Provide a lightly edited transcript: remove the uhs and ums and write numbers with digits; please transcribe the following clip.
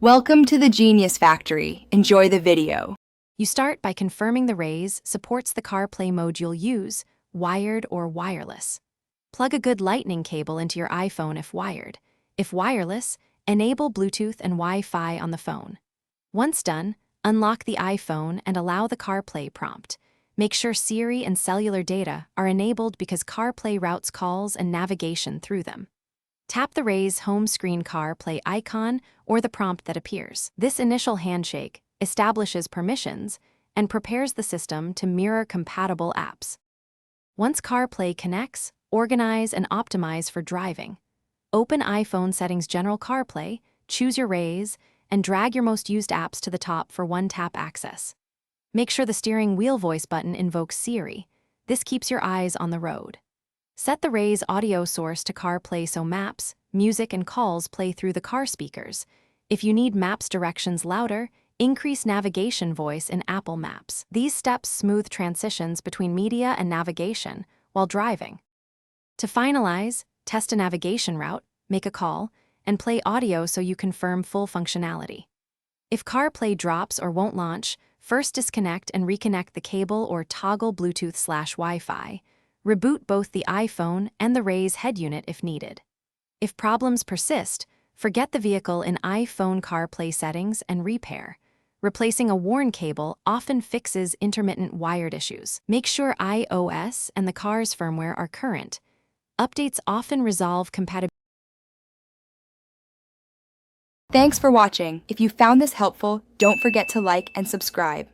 Welcome to the Genius Factory. Enjoy the video. You start by confirming the Raize supports the CarPlay mode you'll use, wired or wireless. Plug a good lightning cable into your iPhone if wired. If wireless, enable Bluetooth and Wi-Fi on the phone. Once done, unlock the iPhone and allow the CarPlay prompt. Make sure Siri and cellular data are enabled because CarPlay routes calls and navigation through them. Tap the Raize home screen CarPlay icon or the prompt that appears. This initial handshake establishes permissions and prepares the system to mirror compatible apps. Once CarPlay connects, organize and optimize for driving. Open iPhone Settings General CarPlay, choose your Raize, and drag your most used apps to the top for one-tap access. Make sure the steering wheel voice button invokes Siri. This keeps your eyes on the road. Set the Raize audio source to CarPlay so maps, music, and calls play through the car speakers. If you need Maps directions louder, increase navigation voice in Apple Maps. These steps smooth transitions between media and navigation while driving. To finalize, test a navigation route, make a call, and play audio so you confirm full functionality. If CarPlay drops or won't launch, first disconnect and reconnect the cable or toggle Bluetooth/Wi-Fi. Reboot both the iPhone and the Raize head unit if needed. If problems persist, forget the vehicle in iPhone CarPlay settings and repair. Replacing a worn cable often fixes intermittent wired issues. Make sure iOS and the car's firmware are current. Updates often resolve compatibility. Thanks for watching. If you found this helpful, don't forget to like and subscribe.